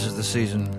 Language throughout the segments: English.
This is the season.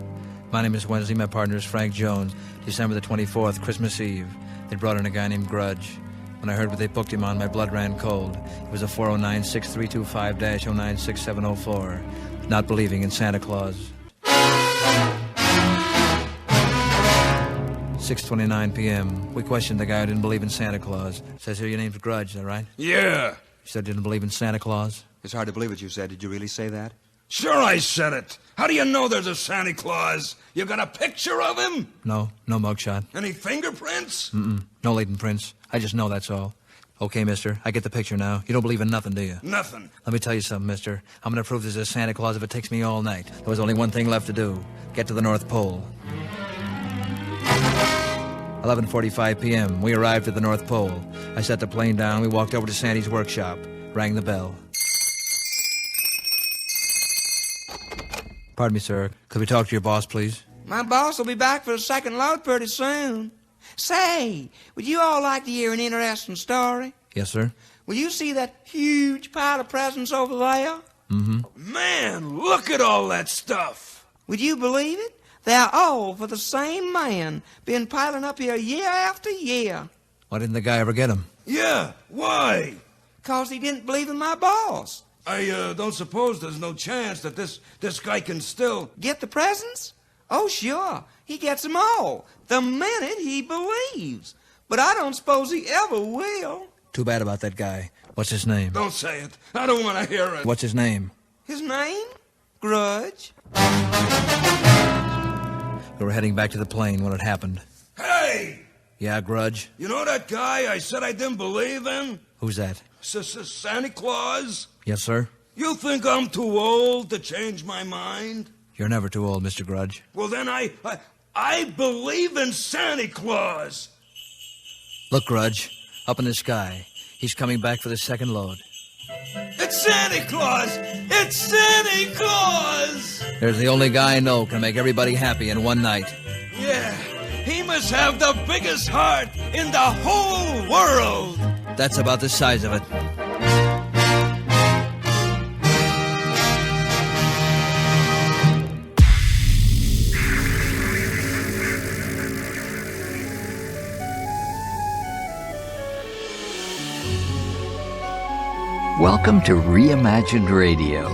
My name is Wednesday. My partner is Frank Jones. December the 24th, Christmas Eve. They brought in a guy named Grudge. When I heard what they booked him on, my blood ran cold. It was a 409-6325-096704. Not believing in Santa Claus. 6:29 p.m. We questioned the guy who didn't believe in Santa Claus. Says here your name's Grudge, is that right? Yeah. You said you didn't believe in Santa Claus? It's hard to believe what you said. Did you really say that? Sure I said it. How do you know there's a Santa Claus? You got a picture of him? No mugshot. Any fingerprints? No Leyden prints. I just know that's all. Okay, mister, I get the picture now. You don't believe in nothing, do you? Nothing. Let me tell you something, mister. I'm gonna prove there's a Santa Claus if it takes me all night. There was only one thing left to do. Get to the North Pole. 11:45 p.m. We arrived at the North Pole. I set the plane down. We walked over to Sandy's workshop. Rang the bell. Pardon me, sir. Could we talk to your boss, please? My boss will be back for the second load pretty soon. Say, would you all like to hear an interesting story? Yes, sir. Will you see that huge pile of presents over there? Man, look at all that stuff. Would you believe it? They're all for the same man. Been piling up here year after year. Why didn't the guy ever get him? Yeah, why? 'Cause he didn't believe in my boss. I don't suppose there's no chance that this guy can still... Get the presents? Oh, sure. He gets them all the minute he believes. But I don't suppose he ever will. Too bad about that guy. What's his name? Don't say it. I don't want to hear it. What's his name? His name? Grudge. We were heading back to the plane when it happened. Hey! Yeah, Grudge? You know that guy I said I didn't believe in? Who's that? Santa Claus? Yes, sir? You think I'm too old to change my mind? You're never too old, Mr. Grudge. Well, then I believe in Santa Claus. Look, Grudge, up in the sky. He's coming back for the second load. It's Santa Claus! It's Santa Claus! There's the only guy I know can make everybody happy in one night. Yeah, he must have the biggest heart in the whole world. That's about the size of it. Welcome to Reimagined Radio,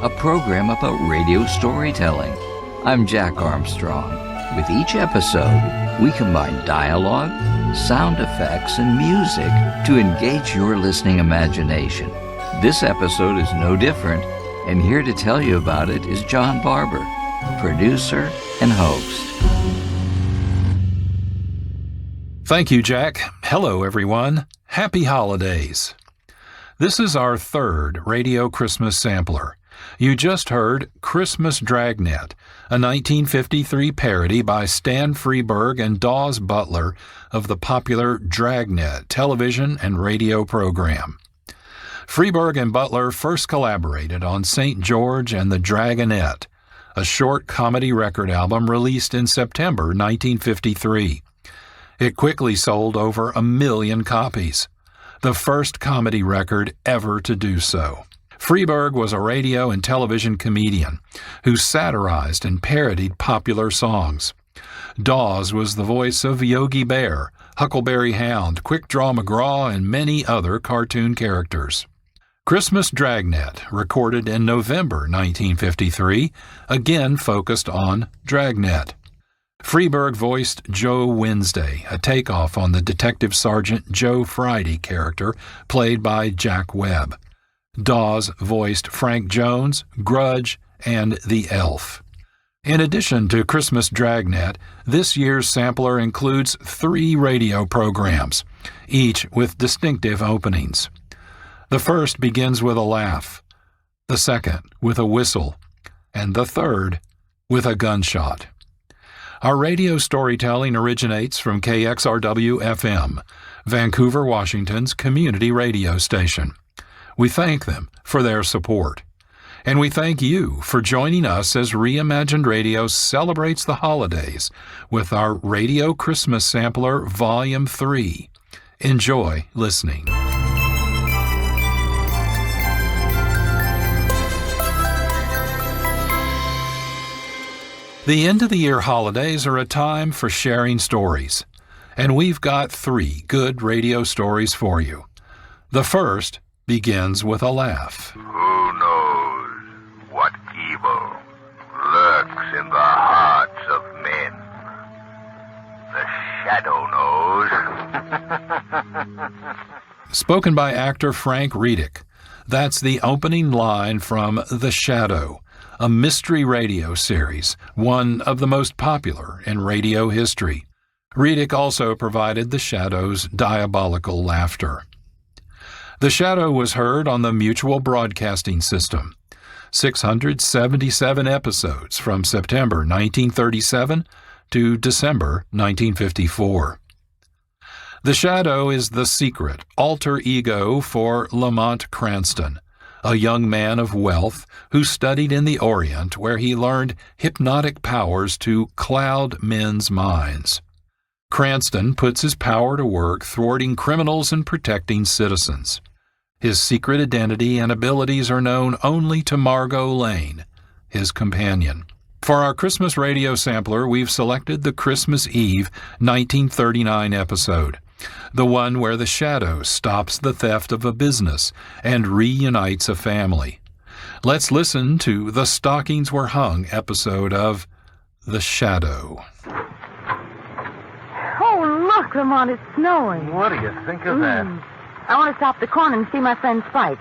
a program about radio storytelling. I'm Jack Armstrong. With each episode, we combine dialogue, sound effects, and music to engage your listening imagination. This episode is no different, and here to tell you about it is John Barber, producer and host. Thank you, Jack. Hello, everyone. Happy holidays. This is our third Radio Christmas sampler. You just heard Christmas Dragnet, a 1953 parody by Stan Freberg and Dawes Butler of the popular Dragnet television and radio program. Freberg and Butler first collaborated on St. George and the Dragnet, a short comedy record album released in September 1953. It quickly sold over 1 million copies. The first comedy record ever to do so. Freberg was a radio and television comedian who satirized and parodied popular songs. Dawes was the voice of Yogi Bear, Huckleberry Hound, Quick Draw McGraw, and many other cartoon characters. Christmas Dragnet, recorded in November 1953, again focused on Dragnet. Freberg voiced Joe Wednesday, a takeoff on the Detective Sergeant Joe Friday character played by Jack Webb. Dawes voiced Frank Jones, Grudge, and the Elf. In addition to Christmas Dragnet, this year's sampler includes 3 radio programs, each with distinctive openings. The first begins with a laugh, the second with a whistle, and the third with a gunshot. Our radio storytelling originates from KXRW-FM, Vancouver, Washington's community radio station. We thank them for their support. And we thank you for joining us as Reimagined Radio celebrates the holidays with our Radio Christmas Sampler Volume 3. Enjoy listening. The end-of-the-year holidays are a time for sharing stories, and we've got 3 good radio stories for you. The first begins with a laugh. Who knows what evil lurks in the hearts of men? The shadow knows. Spoken by actor Frank Reddick. That's the opening line from The Shadow, a mystery radio series, one of the most popular in radio history. Reddick also provided The Shadow's diabolical laughter. The Shadow was heard on the Mutual Broadcasting System. 677 episodes from September 1937 to December 1954. The Shadow is the secret alter ego for Lamont Cranston, a young man of wealth who studied in the Orient where he learned hypnotic powers to cloud men's minds. Cranston puts his power to work thwarting criminals and protecting citizens. His secret identity and abilities are known only to Margot Lane, his companion. For our Christmas radio sampler, we've selected the Christmas Eve 1939 episode, the one where the Shadow stops the theft of a business and reunites a family. Let's listen to the Stockings Were Hung episode of The Shadow. Oh, look, Lamont, it's snowing. What do you think of that? I want to stop the corner and see my friend Spike.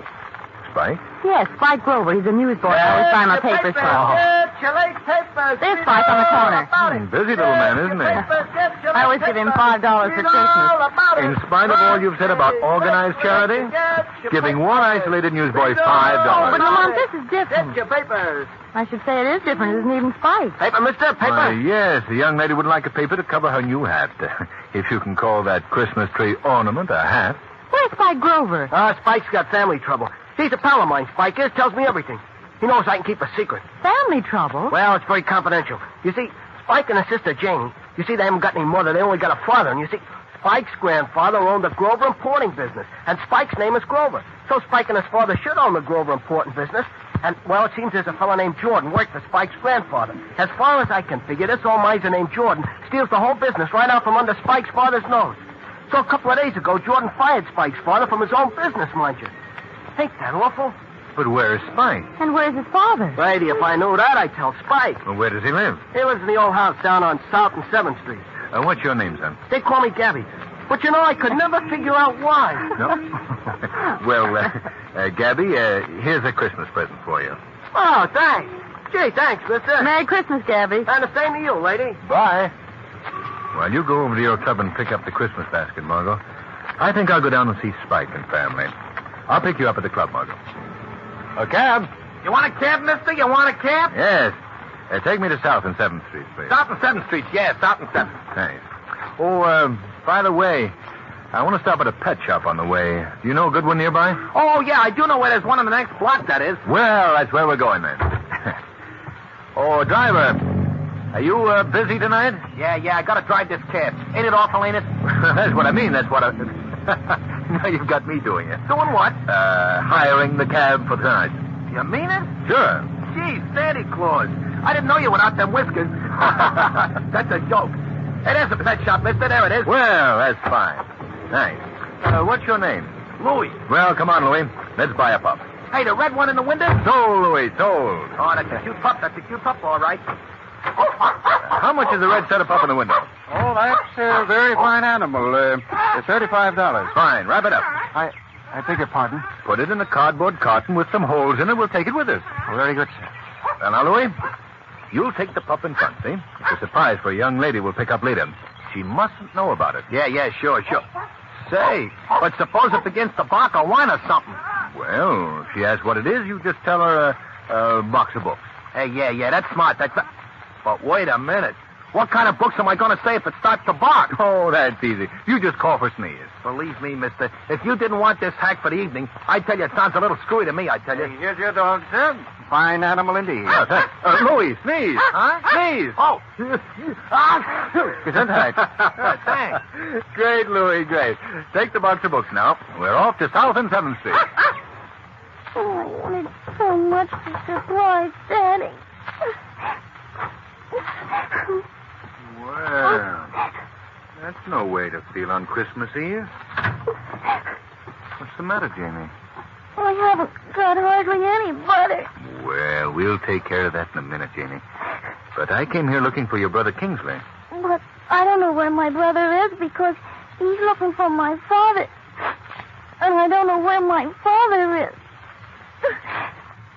Spike? Yes, Spike Grover. He's a newsboy. I always find my papers for him. There's Spike on the corner. Busy little man, isn't he? I always give him $5 for Christmas. In spite of all you've said about organized charity, giving one isolated newsboy $5. But, Lamont, this is different. I should say it is different. It isn't even Spike. Paper, mister, paper. Yes, the young lady would like a paper to cover her new hat. If you can call that Christmas tree ornament a hat. Where's Spike Grover? Spike's got family trouble. He's a pal of mine, Spike is. Tells me everything. He knows I can keep a secret. Family trouble? Well, it's very confidential. You see, Spike and his sister Janie, you see, they haven't got any mother. They only got a father. And you see, Spike's grandfather owned the Grover importing business. And Spike's name is Grover. So Spike and his father should own the Grover importing business. And, well, it seems there's a fellow named Jordan worked for Spike's grandfather. As far as I can figure, this old miser named Jordan steals the whole business right out from under Spike's father's nose. So a couple of days ago, Jordan fired Spike's father from his own business, mind you. Ain't that awful? But where's Spike? And where's his father? Lady, if I knew that, I'd tell Spike. Well, where does he live? He lives in the old house down on South and 7th Street. What's your name, son? They call me Gabby. But, you know, I could never figure out why. No? Well, Gabby, here's a Christmas present for you. Oh, thanks. Gee, thanks, mister. Merry Christmas, Gabby. And the same to you, lady. Bye. Well, you go over to your club and pick up the Christmas basket, Margot. I think I'll go down and see Spike and family. I'll pick you up at the club, Margot. A cab? You want a cab, mister? You want a cab? Yes. Take me to South and 7th Street, please. South and 7th Street, yes, South and 7th. Thanks. Oh, by the way, I want to stop at a pet shop on the way. Do you know a good one nearby? Oh, yeah, I do know where there's one in the next block, that is. Well, that's where we're going, then. Oh, driver, are you busy tonight? Yeah, I gotta drive this cab. Ain't it awful, ain't it? That's what I mean. That's what I... Now you've got me doing it. Doing what? Hiring the cab for tonight. You mean it? Sure. Gee, Santa Claus. I didn't know you without them whiskers. That's a joke. It is a pet shop, mister. There it is. Well, that's fine. Thanks. What's your name? Louis. Well, come on, Louis. Let's buy a pup. Hey, the red one in the window? Sold, Louis, sold. Oh, that's a cute pup. That's a cute pup, all right. How much is the red setup up in the window? Oh, that's a very fine animal. $35. Fine. Wrap it up. I beg your pardon? Put it in a cardboard carton with some holes in it. We'll take it with us. Oh, very good, sir. Well, now, Louis, you'll take the pup in front, see? It's a surprise for a young lady we'll pick up later. She mustn't know about it. Yeah, sure. Say, but suppose it begins to bark or whine or something. Well, if she asks what it is, you just tell her a box of books. Hey, yeah, that's smart. But wait a minute. What kind of books am I going to say if it starts to bark? Oh, that's easy. You just call for Sneeze. Believe me, mister, if you didn't want this hack for the evening, I'd tell you it sounds a little screwy to me, I tell you. Hey, here's your dog, sir. Fine animal indeed. Louis, Sneeze. Huh? Sneeze. Oh. Gesundheit. Thanks. Great, Louis, great. Take the box of books now. We're off to South and 7th Street. Oh, I wanted so much to surprise Daddy. No way to feel on Christmas Eve. What's the matter, Jamie? I haven't got hardly any butter. Well, we'll take care of that in a minute, Jamie. But I came here looking for your brother Kingsley. But I don't know where my brother is because he's looking for my father. And I don't know where my father is.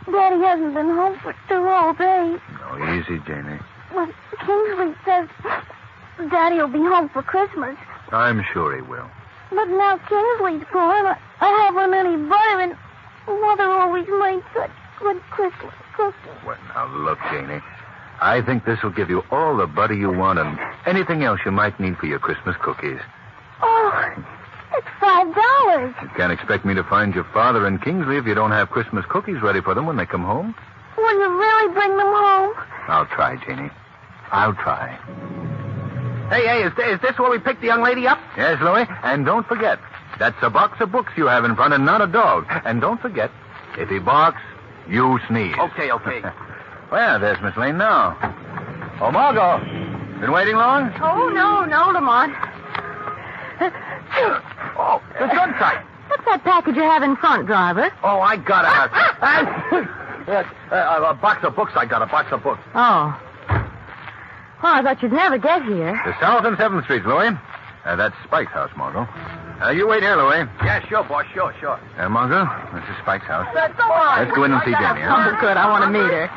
Daddy hasn't been home for 2 whole days. No, easy, Jamie. But Kingsley says Daddy will be home for Christmas. I'm sure he will. But now Kingsley's gone. I haven't any butter, and Mother always made such good Christmas cookies. Well, now look, Janie. I think this will give you all the butter you want and anything else you might need for your Christmas cookies. Oh, it's $5. You can't expect me to find your father and Kingsley if you don't have Christmas cookies ready for them when they come home. Will you really bring them home? I'll try, Janie. I'll try. Hey, is this where we picked the young lady up? Yes, Louie, and don't forget, that's a box of books you have in front and not a dog. And don't forget, if he barks, you sneeze. Okay. Well, there's Miss Lane now. Oh, Margot, been waiting long? Oh, no, Lamont. Oh, the gun sight. What's that package you have in front, driver? Oh, I got it. A box of books. I got a box of books. Oh. Well, I thought you'd never get here. The South and 7th Street, Louie. That's Spike's house, Margot. You wait here, Louie. Yeah, sure, boss. Sure. Margot, this is Spike's house. Let's go in and see Jenny, huh? Oh, good. I want to meet her.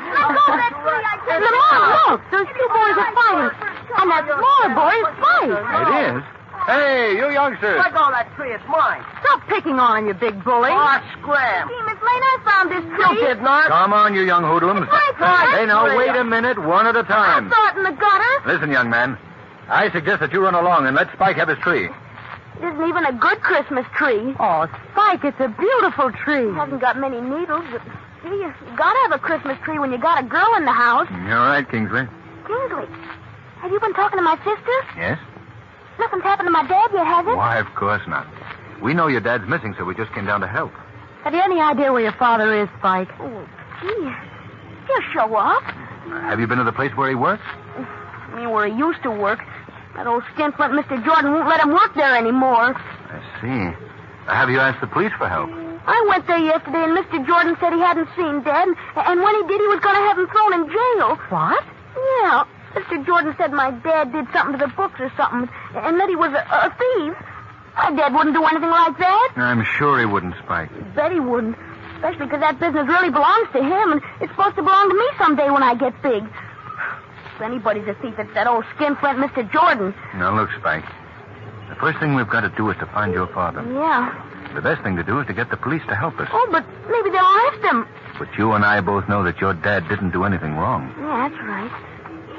Lamont, look. Those 2 boys are fighting. And that smaller boy is Spike. It is? Hey, you youngsters. Let go of that tree. It's mine. Stop picking on him, you big bully. Oh, scram. Gee, Miss Lane, I found this tree. You did not. Come on, you young hoodlums. Hey, now, wait a minute. One at a time. I saw it in the gutter. Listen, young man. I suggest that you run along and let Spike have his tree. It isn't even a good Christmas tree. Oh, Spike, it's a beautiful tree. It hasn't got many needles, but gee, you gotta have a Christmas tree when you got a girl in the house. You're right, Kingsley. Kingsley, have you been talking to my sister? Yes? Nothing's happened to my dad yet, has it? Why, of course not. We know your dad's missing, so we just came down to help. Have you any idea where your father is, Spike? Oh, gee, he'll show up. Have you been to the place where he works? I mean, where he used to work. That old skinflint Mr. Jordan won't let him work there anymore. I see. Have you asked the police for help? I went there yesterday, and Mr. Jordan said he hadn't seen Dad, and when he did, he was going to have him thrown in jail. What? Yeah. Mr. Jordan said my dad did something to the books or something, and that he was a thief. My dad wouldn't do anything like that. I'm sure he wouldn't, Spike. Bet he wouldn't, especially because that business really belongs to him, and it's supposed to belong to me someday when I get big. If anybody's a thief, it's that old skinflint Mr. Jordan. Now, look, Spike. The first thing we've got to do is to find your father. Yeah. The best thing to do is to get the police to help us. Oh, but maybe they'll arrest him. But you and I both know that your dad didn't do anything wrong. Yeah, that's right.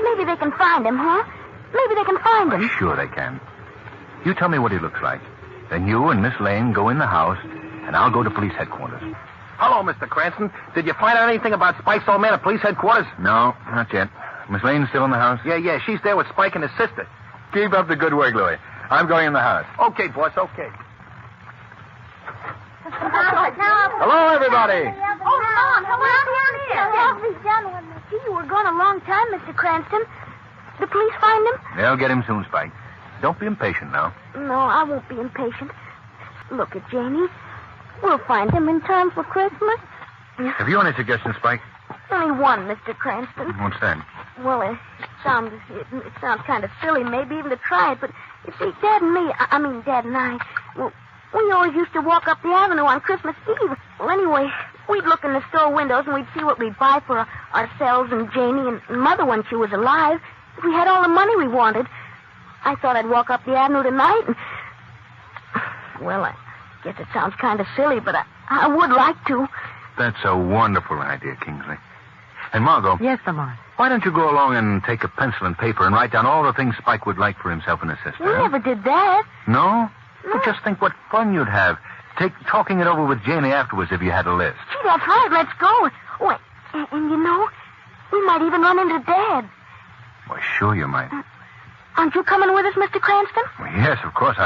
Maybe they can find him, huh? Maybe they can find him. Sure they can. You tell me what he looks like. Then you and Miss Lane go in the house, and I'll go to police headquarters. Hello, Mr. Cranston. Did you find out anything about Spike's old man at police headquarters? No, not yet. Miss Lane's still in the house? Yeah. She's there with Spike and his sister. Keep up the good work, Louie. I'm going in the house. Okay, boss, okay. Hello, everybody. Oh, Mom, hello, here. Gee, you were gone a long time, Mr. Cranston. The police find him? They'll get him soon, Spike. Don't be impatient now. No, I won't be impatient. Look at Janie. We'll find him in time for Christmas. Have you any suggestions, Spike? Only one, Mr. Cranston. What's that? Well, it sounds kind of silly, maybe even to try it, but you see, Dad and me, Dad and I, well, we always used to walk up the avenue on Christmas Eve. Well, anyway, we'd look in the store windows and we'd see what we'd buy for ourselves and Janie and Mother when she was alive. If we had all the money we wanted. I thought I'd walk up the avenue tonight and... Well, I guess it sounds kind of silly, but I would like to. That's a wonderful idea, Kingsley. And Margot. Yes, Lamont. Why don't you go along and take a pencil and paper and write down all the things Spike would like for himself and his sister? We never did that. No? Well, just think what fun you'd have. Talking it over with Janie afterwards if you had a list. Gee, that's right. Let's go. Oh, and you know, we might even run into Dad. Why, sure you might. Aren't you coming with us, Mr. Cranston? Well, yes, of course.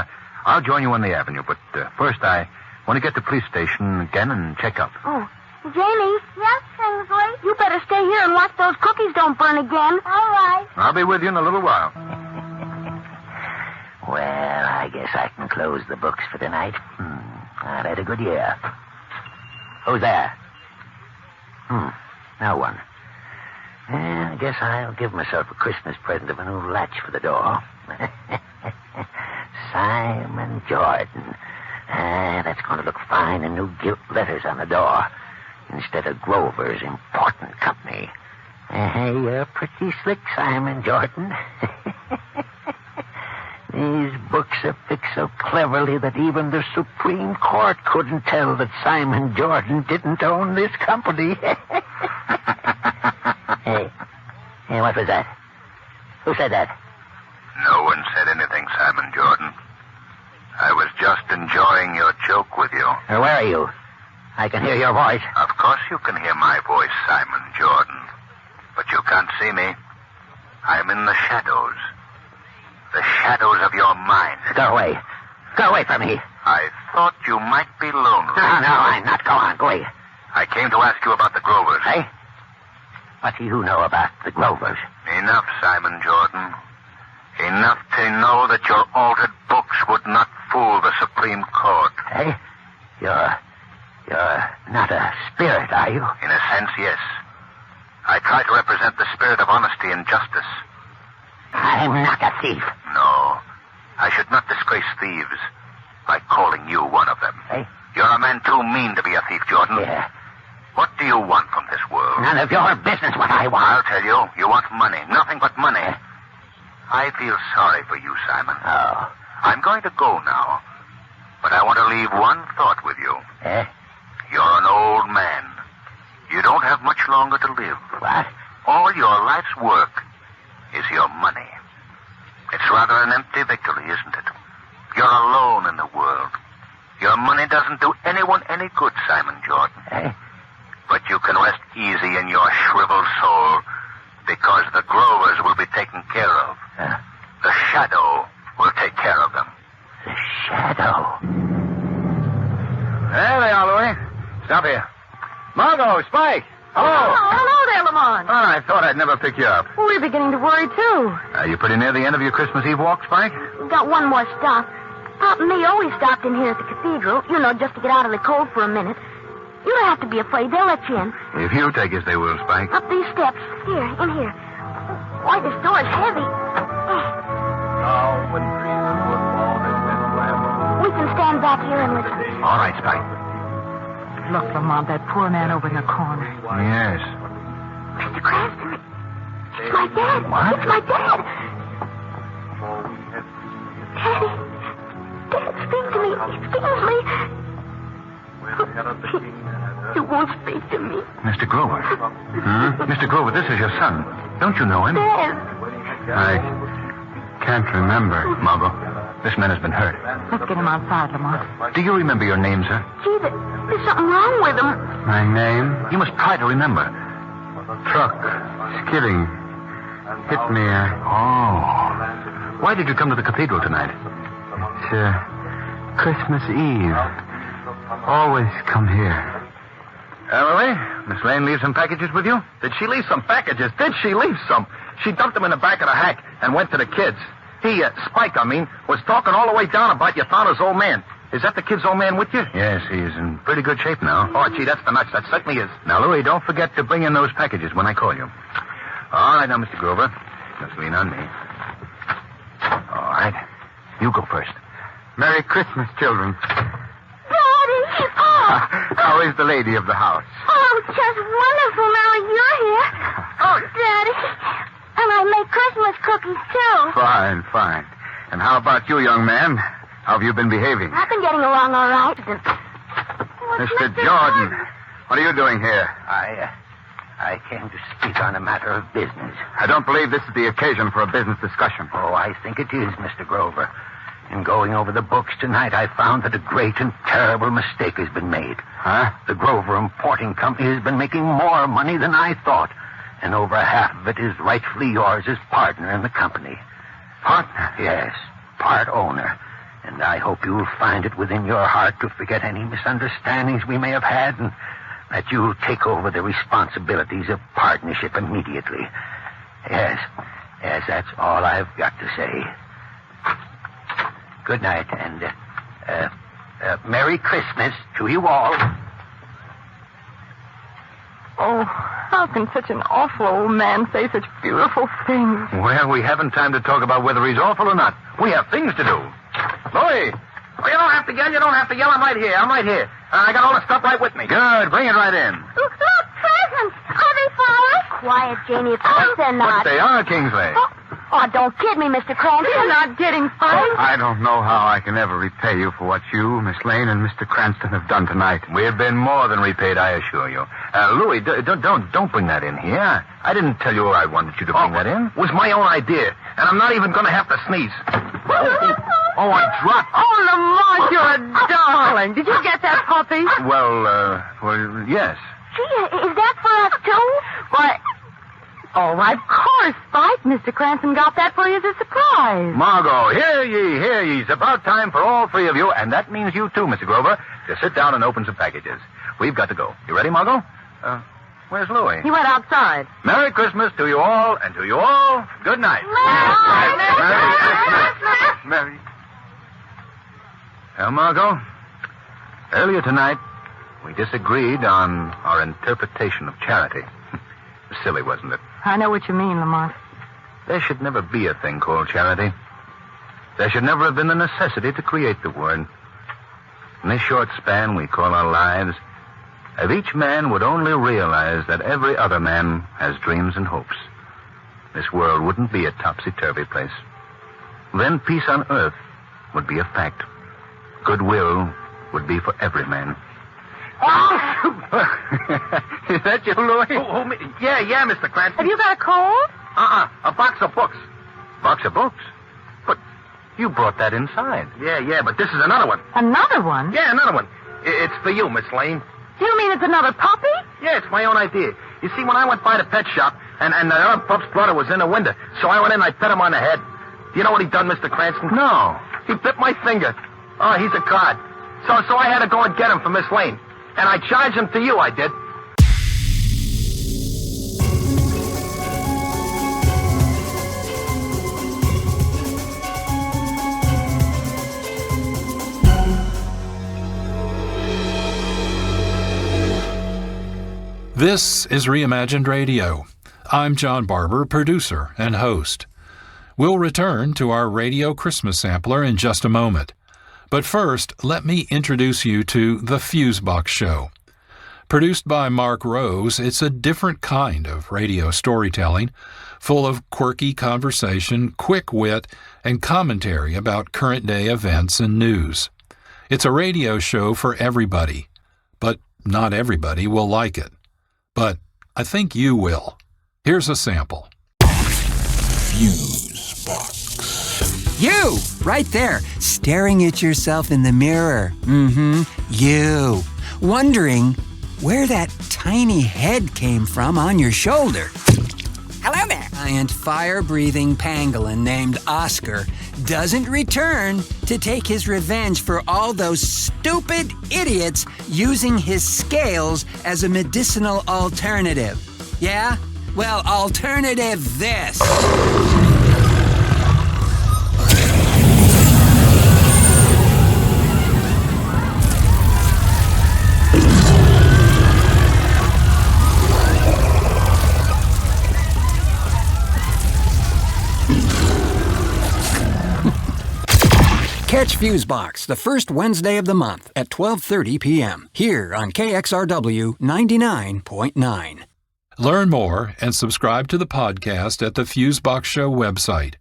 I'll join you on the avenue, but first I want to get to the police station again and check up. Oh, Janie. Yes, Kingsley? You better stay here and watch those cookies don't burn again. All right. I'll be with you in a little while. Well, I guess I can close the books for tonight. I've had a good year. Who's there? No one. I guess I'll give myself a Christmas present of a new latch for the door. Simon Jordan. That's going to look fine in new gilt letters on the door instead of Grover's Important Company. You're pretty slick, Simon Jordan. These books are fixed so cleverly that even the Supreme Court couldn't tell that Simon Jordan didn't own this company. Hey, what was that? Who said that? No one said anything, Simon Jordan. I was just enjoying your joke with you. Where are you? I can hear your voice. Of course you can hear my voice, Simon Jordan. But you can't see me. I'm in the shadows. The shadows of your mind. Go away. Go away from me. I thought you might be lonely. No, I'm not. Go on, go away. I came to ask you about the Grovers. Hey? What do you know about the Grovers? Enough, Simon Jordan. Enough to know that your altered books would not fool the Supreme Court. Hey? You're not a spirit, are you? In a sense, yes. I try to represent the spirit of honesty and justice. I'm not a thief. No. I should not disgrace thieves by calling you one of them. Hey? You're a man too mean to be a thief, Jordan. Yeah. What do you want from this world? None of your business what I want. I'll tell you. You want money. Nothing but money. I feel sorry for you, Simon. Oh. I'm going to go now. But I want to leave one thought with you. Eh? You're an old man. You don't have much longer to live. What? All your life's work is your money. It's rather an empty victory, isn't it? You're alone in the world. Your money doesn't do anyone any good, Simon Jordan. Eh? But you can rest easy in your shriveled soul because the Grovers will be taken care of. The shadow will take care of them. The shadow? There they are, Louis. Stop here. Margot, Spike. Hello. Oh, hello there, Lamont. Oh, I thought I'd never pick you up. Well, we're beginning to worry, too. Are you pretty near the end of your Christmas Eve walk, Spike? We've got one more stop. Pop and me always stopped in here at the cathedral, just to get out of the cold for a minute. You don't have to be afraid. They'll let you in. If you take us, they will, Spike. Up these steps. Here, in here. Why, this door is heavy. We can stand back here and listen. All right, Spike. Look, Lamont, that poor man over in the corner. Yes. Mr. Cranston, it's my dad. What? It's my dad. Daddy. Dad, speak to me. Excuse me. He won't speak to me. Mr. Grover. Mr. Grover, this is your son. Don't you know him? Dad. I can't remember. Margot, this man has been hurt. Let's get him outside, Lamont. Do you remember your name, sir? Gee, there's something wrong with him. My name? You must try to remember. Truck. Skidding. Hit me. Oh. Why did you come to the cathedral tonight? It's Christmas Eve. Always come here. Emily, Miss Lane leave some packages with you? Did she leave some packages? Did she leave some? She dumped them in the back of the hack and went to the kids. He, Spike, was talking all the way down about you found his old man. Is that the kid's old man with you? Yes, he's in pretty good shape now. Oh, gee, that's the nuts. That certainly is. Now, Louis, don't forget to bring in those packages when I call you. All right, now, Mr. Grover. Just lean on me. All right. You go first. Merry Christmas, children. Daddy! Oh! How is the lady of the house? Oh, just wonderful now you're here. Oh, Daddy. And I make Christmas cookies, too. Fine, fine. And how about you, young man? How have you been behaving? I've been getting along all right. Mr. Jordan, what are you doing here? I came to speak on a matter of business. I don't believe this is the occasion for a business discussion. Oh, I think it is, Mr. Grover. In going over the books tonight, I found that a great and terrible mistake has been made. Huh? The Grover Importing Company has been making more money than I thought, and over half of it is rightfully yours as partner in the company. Partner? Yes, part owner. And I hope you'll find it within your heart to forget any misunderstandings we may have had, and that you'll take over the responsibilities of partnership immediately. Yes, that's all I've got to say. Good night, and Merry Christmas to you all. Oh, how can such an awful old man say such beautiful things? Well, we haven't time to talk about whether he's awful or not. We have things to do. Louie! Oh, you don't have to yell. You don't have to yell. I'm right here. I got all the stuff right with me. Good. Bring it right in. Look, presents. Are they for us? Quiet, Janie. Of course they're not. But they are, Kingsley. Oh, don't kid me, Mr. Cranston. You're not getting funny. I don't know how I can ever repay you for what you, Miss Lane, and Mr. Cranston have done tonight. We have been more than repaid, I assure you. Louis, don't bring that in here. I didn't tell you I wanted you to bring that in. It was my own idea, and I'm not even going to have to sneeze. Oh, I dropped. Oh, Lamont, you're a darling. Did you get that puppy? Well, yes. Gee, is that for us, too? Why, oh, of course, Spike. Mr. Cranston got that for you as a surprise. Margot, hear ye. It's about time for all three of you, and that means you too, Mr. Grover, to sit down and open some packages. We've got to go. You ready, Margot? Where's Louis? He went outside. Merry Christmas to you all, and to you all, good night. Merry Christmas. Merry. Well, Margot, earlier tonight, we disagreed on our interpretation of charity. Silly, wasn't it? I know what you mean, Lamont. There should never be a thing called charity. There should never have been the necessity to create the word. In this short span we call our lives, if each man would only realize that every other man has dreams and hopes, this world wouldn't be a topsy-turvy place. Then peace on earth would be a fact. Goodwill would be for every man. Is that you, Louis? Yeah, Mr. Cranston. Have you got a cold? A box of books. Box of books? But you brought that inside. Yeah, but this is another one. Another one? Yeah, another one. It's for you, Miss Lane. Do you mean it's another puppy? Yeah, it's my own idea. You see, when I went by the pet shop, and the other pup's brother was in the window, so I went in and I pet him on the head. You know what he done, Mr. Cranston? No. He bit my finger. Oh, he's a cod. So I had to go and get him for Miss Lane. And I charged him to you, I did. This is Reimagined Radio. I'm John Barber, producer and host. We'll return to our radio Christmas sampler in just a moment. But first, let me introduce you to The Fusebox Show. Produced by Marc Rose, it's a different kind of radio storytelling, full of quirky conversation, quick wit, and commentary about current-day events and news. It's a radio show for everybody, but not everybody will like it. But I think you will. Here's a sample. Fusebox. You! Right there, staring at yourself in the mirror. You. Wondering where that tiny head came from on your shoulder. Hello there. Giant fire-breathing pangolin named Oscar doesn't return to take his revenge for all those stupid idiots using his scales as a medicinal alternative. Yeah? Well, alternative this. Catch Fusebox the first Wednesday of the month at 12:30 p.m. here on KXRW 99.9. Learn more and subscribe to the podcast at the Fusebox Show website,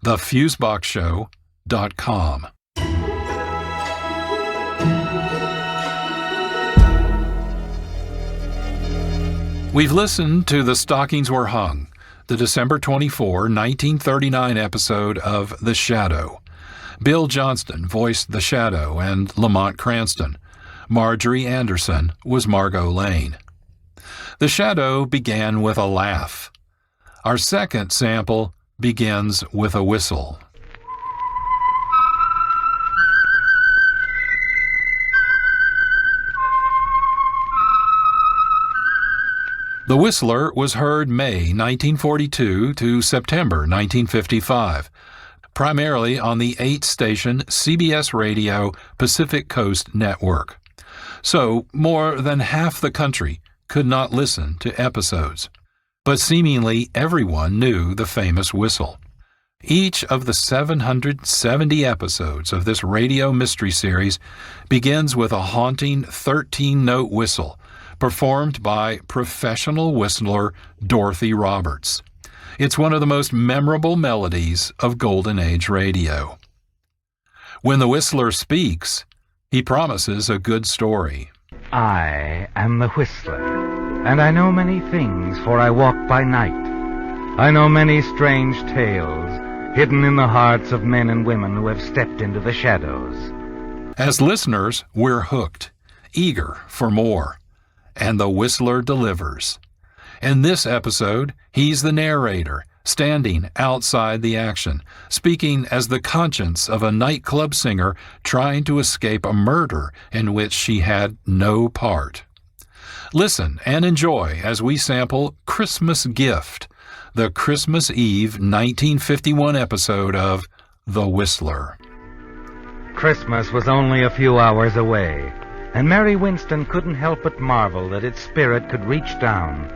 thefuseboxshow.com. We've listened to The Stockings Were Hung, the December 24, 1939 episode of The Shadow. Bill Johnston voiced the Shadow and Lamont Cranston. Marjorie Anderson was Margot Lane. The Shadow began with a laugh. Our second sample begins with a whistle. The Whistler was heard May 1942 to September 1955. primarily on the 8-station CBS Radio Pacific Coast Network. So, more than half the country could not listen to episodes. But seemingly everyone knew the famous whistle. Each of the 770 episodes of this radio mystery series begins with a haunting 13-note whistle performed by professional whistler Dorothy Roberts. It's one of the most memorable melodies of Golden Age radio. When the whistler speaks, he promises a good story. I am the whistler, and I know many things, for I walk by night. I know many strange tales, hidden in the hearts of men and women who have stepped into the shadows. As listeners, we're hooked, eager for more, and the whistler delivers. In this episode, he's the narrator, standing outside the action, speaking as the conscience of a nightclub singer trying to escape a murder in which she had no part. Listen and enjoy as we sample Christmas Gift, the Christmas Eve 1951 episode of The Whistler. Christmas was only a few hours away, and Mary Winston couldn't help but marvel that its spirit could reach down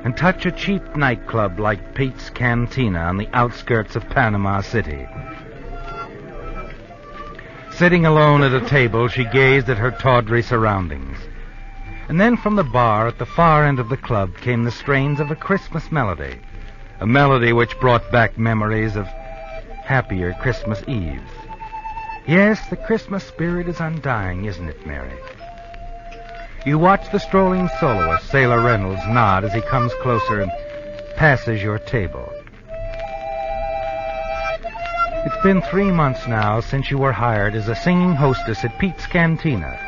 and touch a cheap nightclub like Pete's Cantina on the outskirts of Panama City. Sitting alone at a table, she gazed at her tawdry surroundings. And then from the bar at the far end of the club came the strains of a Christmas melody, a melody which brought back memories of happier Christmas Eves. Yes, the Christmas spirit is undying, isn't it, Mary? You watch the strolling soloist, Sailor Reynolds, nod as he comes closer and passes your table. It's been 3 months now since you were hired as a singing hostess at Pete's Cantina.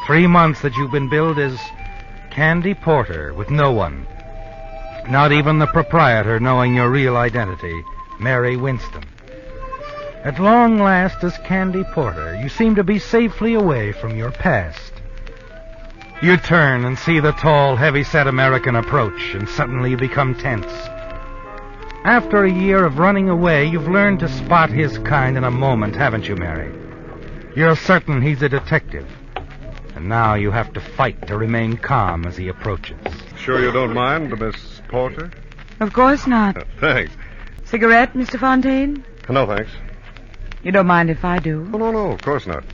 3 months that you've been billed as Candy Porter with no one, not even the proprietor, knowing your real identity, Mary Winston. At long last, as Candy Porter, you seem to be safely away from your past. You turn and see the tall, heavy-set American approach, and suddenly you become tense. After a year of running away, you've learned to spot his kind in a moment, haven't you, Mary? You're certain he's a detective, and now you have to fight to remain calm as he approaches. Sure you don't mind, Miss Porter? Of course not. Thanks. Cigarette, Mr. Fontaine? No, thanks. You don't mind if I do? Oh, no, of course not.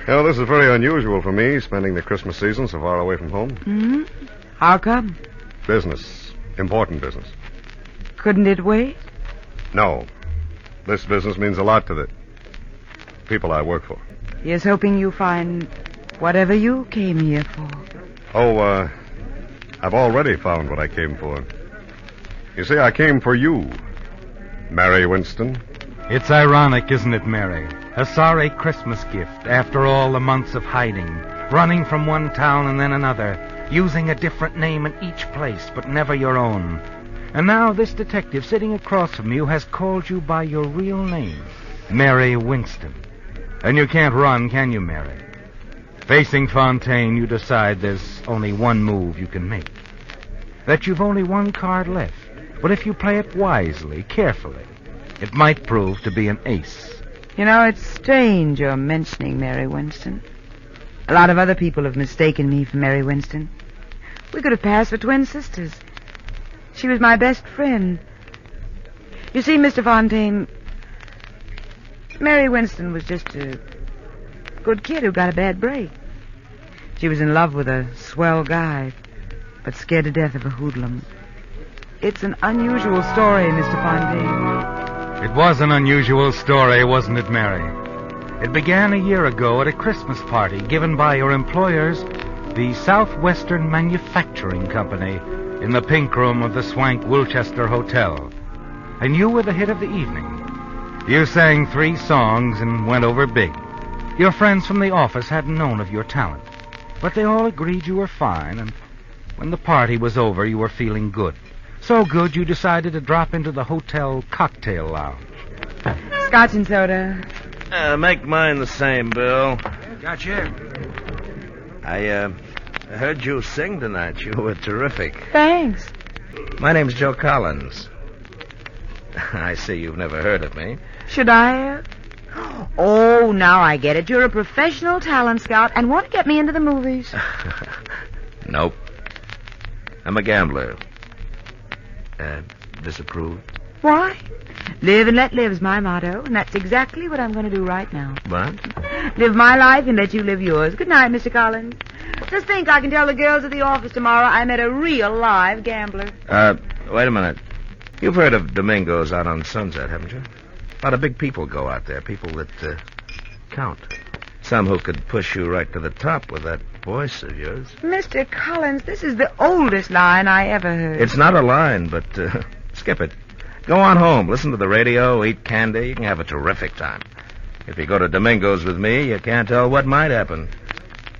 You know, this is very unusual for me, spending the Christmas season so far away from home. Mm-hmm. How come? Business. Important business. Couldn't it wait? No. This business means a lot to the people I work for. Here's hoping you find whatever you came here for. Oh, I've already found what I came for. You see, I came for you, Mary Winston. It's ironic, isn't it, Mary? A sorry Christmas gift after all the months of hiding, running from one town and then another, using a different name in each place, but never your own. And now this detective sitting across from you has called you by your real name, Mary Winston. And you can't run, can you, Mary? Facing Fontaine, you decide there's only one move you can make. That you've only one card left. But if you play it wisely, carefully, it might prove to be an ace. You know, it's strange you're mentioning Mary Winston. A lot of other people have mistaken me for Mary Winston. We could have passed for twin sisters. She was my best friend. You see, Mr. Fontaine, Mary Winston was just a good kid who got a bad break. She was in love with a swell guy, but scared to death of a hoodlum. It's an unusual story, Mr. Fontaine. It was an unusual story, wasn't it, Mary? It began a year ago at a Christmas party given by your employers, the Southwestern Manufacturing Company, in the pink room of the swank Wilchester Hotel. And you were the hit of the evening. You sang 3 songs and went over big. Your friends from the office hadn't known of your talent, but they all agreed you were fine, and when the party was over, you were feeling good. So good you decided to drop into the hotel cocktail lounge. Scotch and soda. Make mine the same, Bill. Gotcha. I heard you sing tonight. You were terrific. Thanks. My name's Joe Collins. I see you've never heard of me. Should I? Oh, now I get it. You're a professional talent scout and want to get me into the movies. Nope. I'm a gambler. Disapproved? Why? Live and let live's my motto, and that's exactly what I'm going to do right now. What? Live my life and let you live yours. Good night, Mr. Collins. Just think I can tell the girls at the office tomorrow I met a real live gambler. Wait a minute. You've heard of Domingos out on Sunset, haven't you? A lot of big people go out there, people that count. Some who could push you right to the top with that voice of yours. Mr. Collins, this is the oldest line I ever heard. It's not a line, but skip it. Go on home, listen to the radio, eat candy. You can have a terrific time. If you go to Domingos with me, you can't tell what might happen.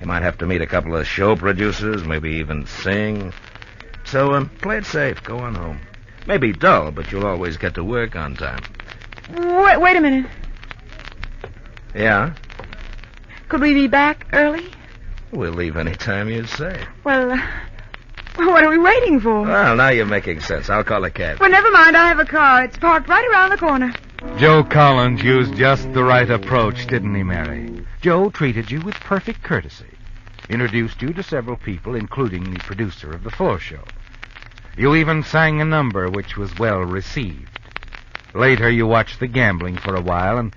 You might have to meet a couple of show producers, maybe even sing. So play it safe. Go on home. Maybe dull, but you'll always get to work on time. Wait a minute. Yeah? Could we be back early? We'll leave any time you say. Well, what are we waiting for? Well, now you're making sense. I'll call a cab. Well, never mind. I have a car. It's parked right around the corner. Joe Collins used just the right approach, didn't he, Mary? Joe treated you with perfect courtesy. Introduced you to several people, including the producer of the floor show. You even sang a number which was well received. Later, you watched the gambling for a while and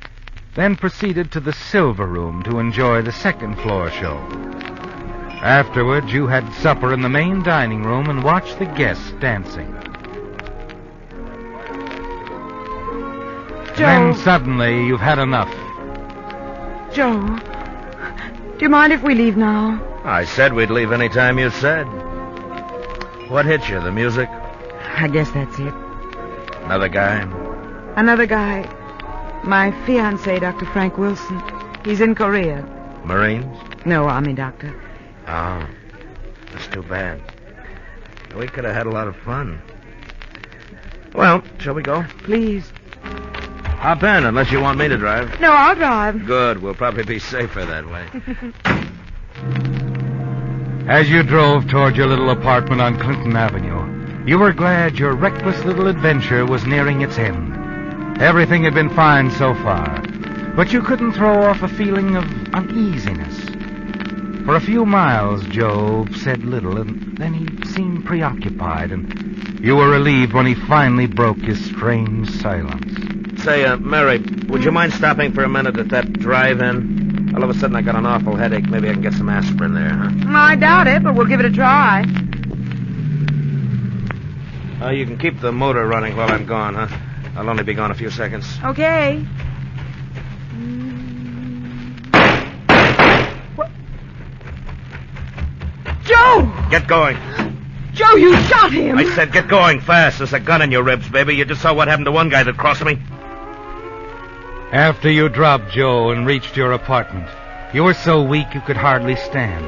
then proceeded to the Silver Room to enjoy the second floor show. Afterwards, you had supper in the main dining room and watched the guests dancing. Joe. Then suddenly, you've had enough. Joe, do you mind if we leave now? I said we'd leave any time you said. What hit you, the music? I guess that's it. Another guy? Another guy. My fiancé, Dr. Frank Wilson. He's in Korea. Marines? No, Army doctor. Oh, that's too bad. We could have had a lot of fun. Well, shall we go? Please. Hop in, unless you want me to drive. No, I'll drive. Good. We'll probably be safer that way. As you drove toward your little apartment on Clinton Avenue, you were glad your reckless little adventure was nearing its end. Everything had been fine so far, but you couldn't throw off a feeling of uneasiness. For a few miles, Joe said little, and then he seemed preoccupied, and you were relieved when he finally broke his strange silence. Say, Mary, would you mind stopping for a minute at that drive-in? All of a sudden, I got an awful headache. Maybe I can get some aspirin there, huh? I doubt it, but we'll give it a try. You can keep the motor running while I'm gone, huh? I'll only be gone a few seconds. Okay. What? Joe! Get going. Joe, you shot him! I said get going fast. There's a gun in your ribs, baby. You just saw what happened to one guy that crossed me. After you dropped Joe and reached your apartment, you were so weak you could hardly stand.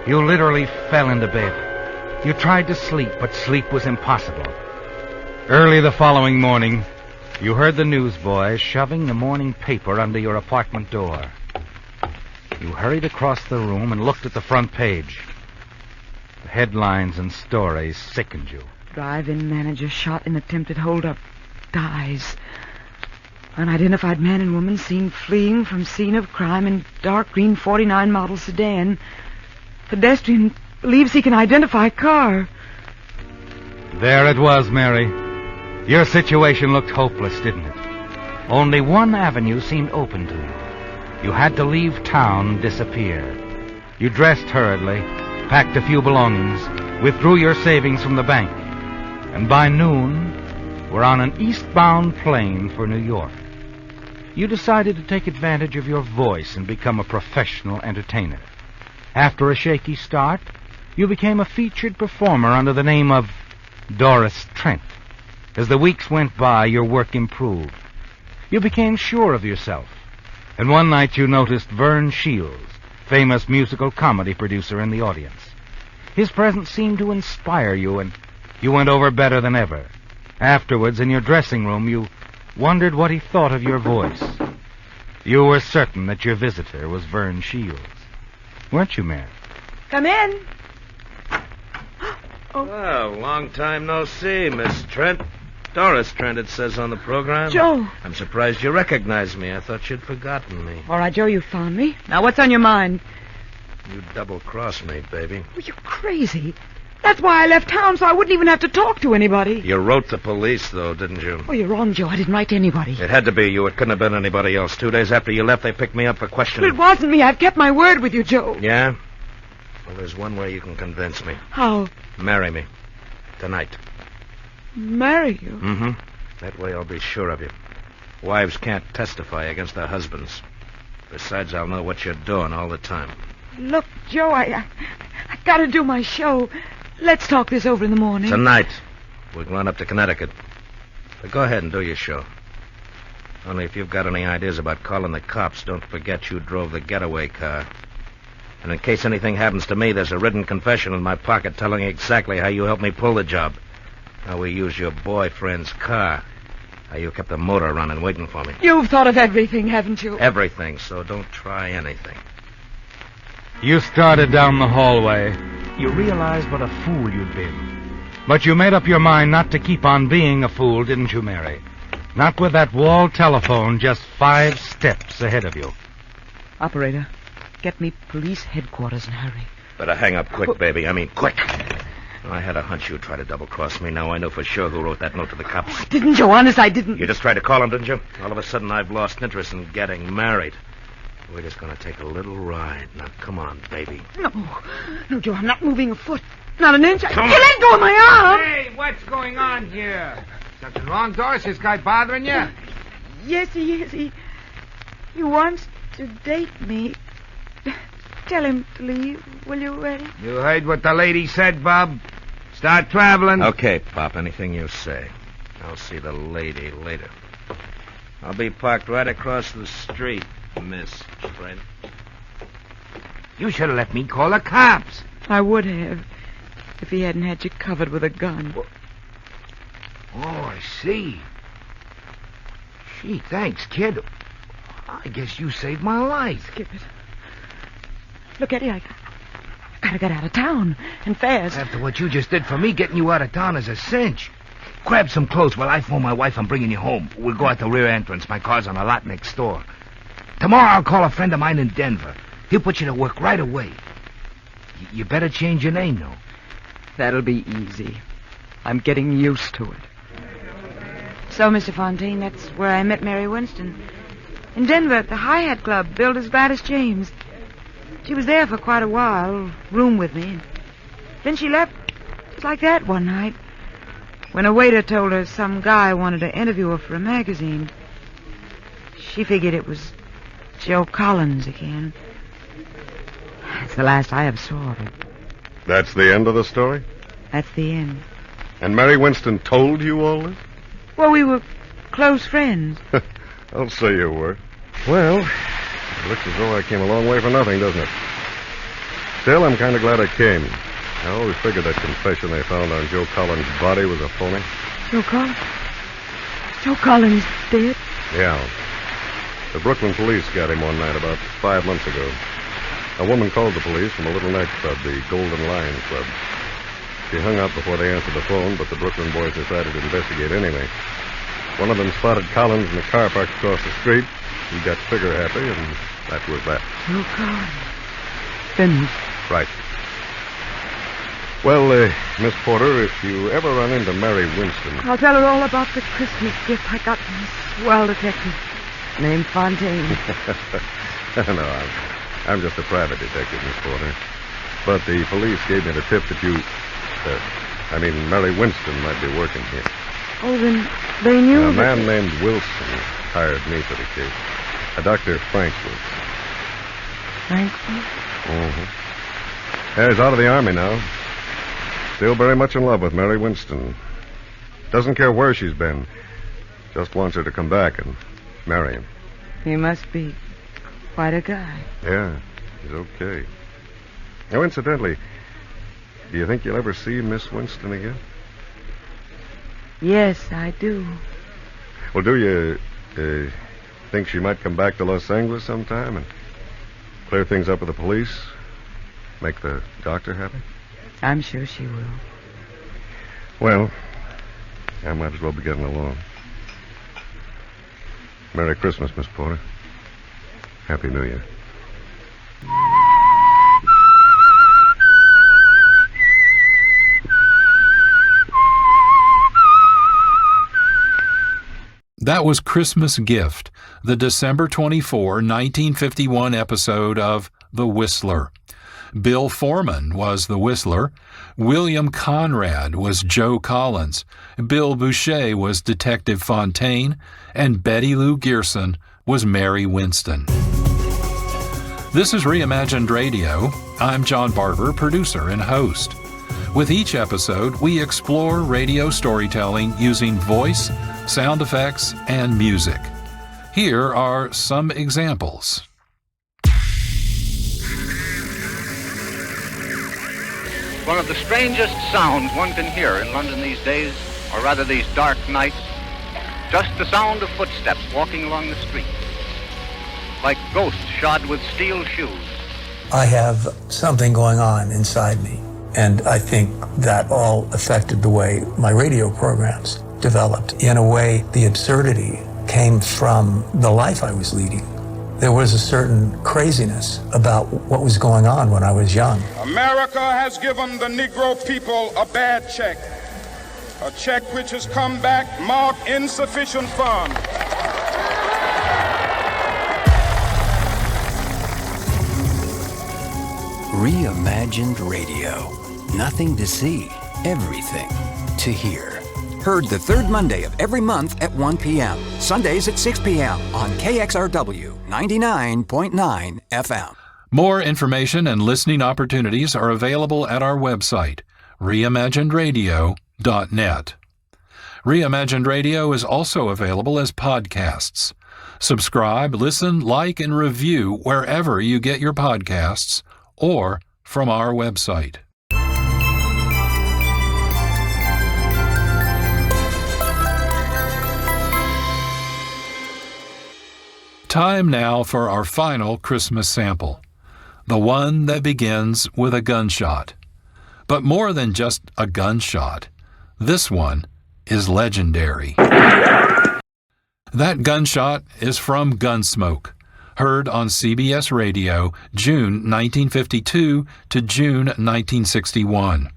You literally fell into bed. You tried to sleep, but sleep was impossible. Early the following morning, you heard the newsboys shoving the morning paper under your apartment door. You hurried across the room and looked at the front page. The headlines and stories sickened you. Drive-in manager shot in attempted hold-up. Dies. Unidentified man and woman seen fleeing from scene of crime in dark green 49 model sedan. Pedestrian believes he can identify car. There it was, Mary. Your situation looked hopeless, didn't it? Only one avenue seemed open to you. You had to leave town and disappear. You dressed hurriedly, packed a few belongings, withdrew your savings from the bank, and by noon were on an eastbound plane for New York. You decided to take advantage of your voice and become a professional entertainer. After a shaky start, you became a featured performer under the name of Doris Trent. As the weeks went by, your work improved. You became sure of yourself. And one night you noticed Vern Shields, famous musical comedy producer, in the audience. His presence seemed to inspire you, and you went over better than ever. Afterwards, in your dressing room, you wondered what he thought of your voice. You were certain that your visitor was Vern Shields. Weren't you, Mary? Come in. Oh. Well, long time no see, Miss Trent. Doris Trent, it says on the program. Joe. I'm surprised you recognized me. I thought you'd forgotten me. All right, Joe, you found me. Now, what's on your mind? You double-crossed me, baby. Well, you're crazy. That's why I left town, so I wouldn't even have to talk to anybody. You wrote the police, though, didn't you? Oh, you're wrong, Joe. I didn't write to anybody. It had to be you. It couldn't have been anybody else. 2 days after you left, they picked me up for questioning. But it wasn't me. I've kept my word with you, Joe. Yeah? Well, there's one way you can convince me. How? Marry me. Tonight. Marry you? Mm-hmm. That way I'll be sure of you. Wives can't testify against their husbands. Besides, I'll know what you're doing all the time. Look, Joe, I got to do my show. Let's talk this over in the morning. Tonight. We can run up to Connecticut. But go ahead and do your show. Only if you've got any ideas about calling the cops, don't forget you drove the getaway car. And in case anything happens to me, there's a written confession in my pocket telling exactly how you helped me pull the job. How we used your boyfriend's car. How you kept the motor running waiting for me. You've thought of everything, haven't you? Everything, so don't try anything. You started down the hallway. You realized what a fool you'd been. But you made up your mind not to keep on being a fool, didn't you, Mary? Not with that wall telephone just 5 steps ahead of you. Operator, get me police headquarters and hurry. Better hang up quick, baby. I mean, quick. I had a hunch you'd try to double-cross me. Now I know for sure who wrote that note to the cops. I didn't, Joe. Honest, I didn't. You just tried to call him, didn't you? All of a sudden, I've lost interest in getting married. We're just going to take a little ride. Now, come on, baby. No, Joe, I'm not moving a foot. Not an inch. You let go of my arm. Hey, what's going on here? Something wrong, Doris? This guy bothering you? Yes, he is. He wants to date me. Tell him to leave, will you, Reddy? You heard what the lady said, Bob? Start traveling. Okay, Pop, anything you say. I'll see the lady later. I'll be parked right across the street, Miss Trent. You should have let me call the cops. I would have, if he hadn't had you covered with a gun. Oh, I see. Gee, thanks, kid. I guess you saved my life. Skip it. Look, Eddie, I gotta get out of town, and fast. After what you just did for me, getting you out of town is a cinch. Grab some clothes while I phone my wife I'm bringing you home. We'll go out the rear entrance. My car's on a lot next door. Tomorrow I'll call a friend of mine in Denver. He'll put you to work right away. You better change your name, though. That'll be easy. I'm getting used to it. So, Mr. Fontaine, that's where I met Mary Winston. In Denver at the Hi-Hat Club, billed as Gladys James. She was there for quite a while, room with me. Then she left just like that one night, when a waiter told her some guy wanted to interview her for a magazine. She figured it was Joe Collins again. That's the last I ever saw of her. That's the end of the story? That's the end. And Mary Winston told you all this? Well, we were close friends. I'll say you were. Well, it looks as though I came a long way for nothing, doesn't it? Still, I'm kind of glad I came. I always figured that confession they found on Joe Collins' body was a phony. Joe Collins? Joe Collins dead? Yeah. The Brooklyn police got him one night about 5 months ago. A woman called the police from a little nightclub, the Golden Lion Club. She hung up before they answered the phone, but the Brooklyn boys decided to investigate anyway. One of them spotted Collins in the car parked across the street. He got trigger happy, and that was that. Joe Collins. Finished. Right. Well, Miss Porter, if you ever run into Mary Winston... I'll tell her all about the Christmas gift I got from a swell detective named Fontaine. No, I'm just a private detective, Miss Porter. But the police gave me the tip that you... Mary Winston might be working here. Oh, then they knew A man named Wilson hired me for the case. A Dr. Frankfurt. Frankfurt? Mm-hmm. Yeah, he's out of the Army now. Still very much in love with Mary Winston. Doesn't care where she's been. Just wants her to come back and marry him. He must be quite a guy. Yeah, he's okay. Now, incidentally, do you think you'll ever see Miss Winston again? Yes, I do. Well, do you think she might come back to Los Angeles sometime and clear things up with the police? Make the doctor happy? I'm sure she will. Well, I might as well be getting along. Merry Christmas, Miss Porter. Happy New Year. That was Christmas Gift, the December 24, 1951 episode of The Whistler. Bill Foreman was the Whistler. William Conrad was Joe Collins. Bill Boucher was Detective Fontaine. And Betty Lou Gearson was Mary Winston. This is Reimagined Radio. I'm John Barber, producer and host. With each episode, we explore radio storytelling using voice, sound effects, and music. Here are some examples. One of the strangest sounds one can hear in London these days, or rather these dark nights, just the sound of footsteps walking along the street, like ghosts shod with steel shoes. I have something going on inside me, and I think that all affected the way my radio programs developed. In a way, the absurdity came from the life I was leading. There was a certain craziness about what was going on when I was young. America has given the Negro people a bad check. A check which has come back marked insufficient funds. Reimagined Radio. Nothing to see, everything to hear. Heard the third Monday of every month at 1 p.m. Sundays at 6 p.m. on KXRW 99.9 FM. More information and listening opportunities are available at our website, reimaginedradio.net. Reimagined Radio is also available as podcasts. Subscribe, listen, like, and review wherever you get your podcasts or from our website. Time now for our final Christmas sample, the one that begins with a gunshot. But more than just a gunshot, this one is legendary. That gunshot is from Gunsmoke, heard on CBS Radio June 1952 to June 1961.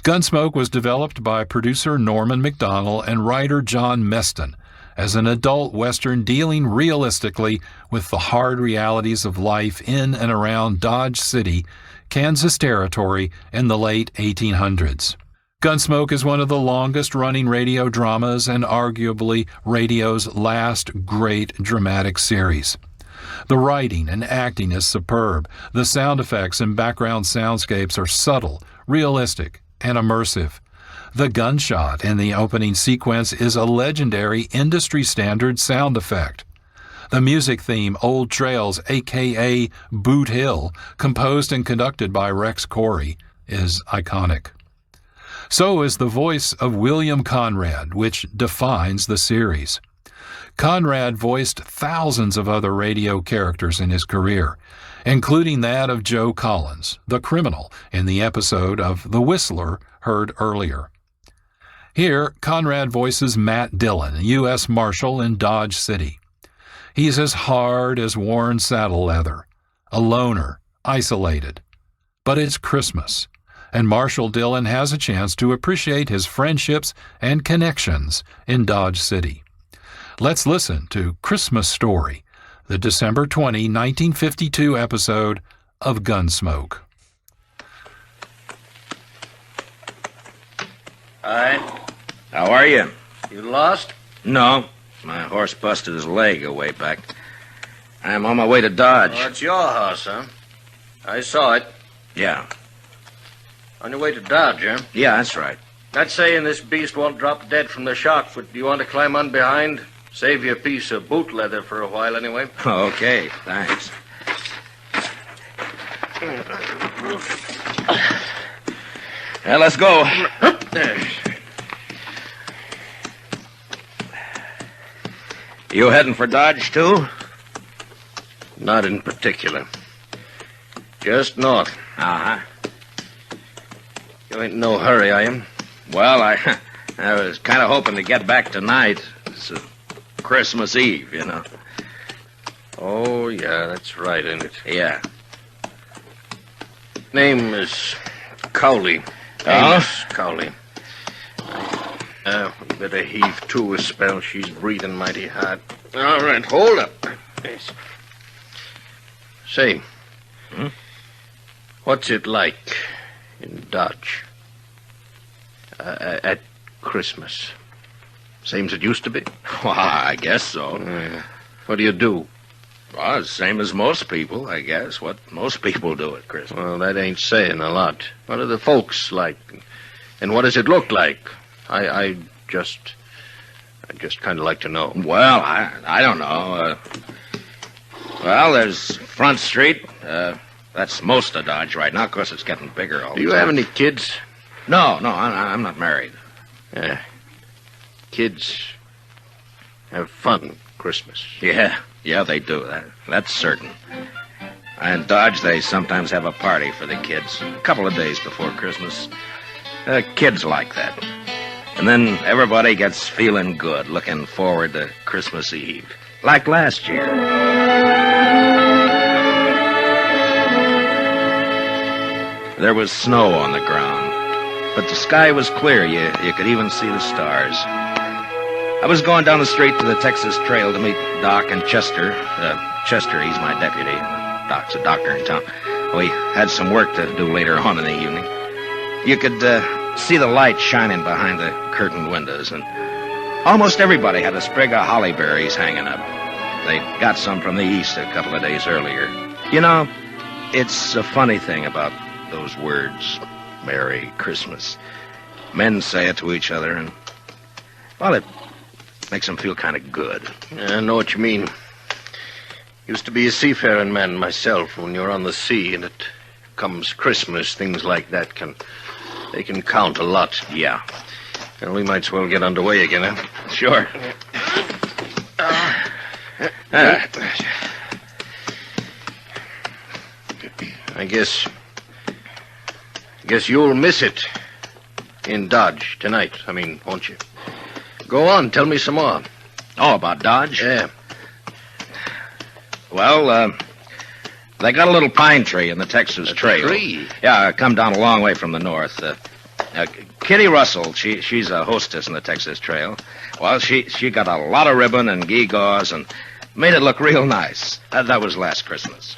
Gunsmoke was developed by producer Norman Macdonald and writer John Meston as an adult Western dealing realistically with the hard realities of life in and around Dodge City, Kansas Territory in the late 1800s. Gunsmoke is one of the longest-running radio dramas and arguably radio's last great dramatic series. The writing and acting is superb. The sound effects and background soundscapes are subtle, realistic, and immersive. The gunshot in the opening sequence is a legendary industry-standard sound effect. The music theme, Old Trails, a.k.a. Boot Hill, composed and conducted by Rex Corey, is iconic. So is the voice of William Conrad, which defines the series. Conrad voiced thousands of other radio characters in his career, including that of Joe Collins, the criminal, in the episode of The Whistler heard earlier. Here, Conrad voices Matt Dillon, U.S. Marshal in Dodge City. He's as hard as worn saddle leather, a loner, isolated. But it's Christmas, and Marshal Dillon has a chance to appreciate his friendships and connections in Dodge City. Let's listen to Christmas Story, the December 20, 1952 episode of Gunsmoke. Hi. How are you? You lost? No. My horse busted his leg away back. I'm on my way to Dodge. Oh, it's your house, huh? I saw it. Yeah. On your way to Dodge, huh? Yeah, that's right. That's saying this beast won't drop dead from the shock, but do you want to climb on behind? Save you a piece of boot leather for a while, anyway. Okay, thanks. Well, let's go. There. You heading for Dodge, too? Not in particular. Just north. Uh-huh. You ain't in no hurry, are you? Well, I was kind of hoping to get back tonight. It's Christmas Eve, you know. Oh, yeah, that's right, ain't it? Yeah. Name is Cowley. Amos Cowley. You better heave to a spell. She's breathing mighty hard. All right, hold up. Yes. Say, what's it like in Dodge at Christmas? Same as it used to be? Well, I guess so. What do you do? Well, same as most people, I guess. What most people do at Christmas. Well, that ain't saying a lot. What are the folks like? And what does it look like? I just kind of like to know. Well, I don't know. Well, there's Front Street. That's most of Dodge right now. Of course, it's getting bigger all the time. Do you have any kids? No, I'm not married. Kids have fun Christmas. Yeah, they do. That's certain. In Dodge, they sometimes have a party for the kids a couple of days before Christmas. Kids like that. And then everybody gets feeling good, looking forward to Christmas Eve. Like last year. There was snow on the ground, but the sky was clear. You could even see the stars. I was going down the street to the Texas Trail to meet Doc and Chester. Chester, he's my deputy. Doc's a doctor in town. We had some work to do later on in the evening. You could see the light shining behind the curtained windows, and almost everybody had a sprig of holly berries hanging up. They got some from the east a couple of days earlier. You know, it's a funny thing about those words, Merry Christmas. Men say it to each other, and, well, it makes them feel kind of good. I know what you mean. Used to be a seafaring man myself. When you're on the sea and it comes Christmas, things like that can count a lot. Yeah. Well, we might as well get underway again, huh? Sure. I guess you'll miss it in Dodge tonight. I mean, won't you? Go on, tell me some more. Oh, about Dodge? Yeah. Well, they got a little pine tree in the Texas Trail. Tree? Yeah, come down a long way from the north. Kitty Russell, she's a hostess in the Texas Trail. Well, she got a lot of ribbon and gewgaws and made it look real nice. That was last Christmas.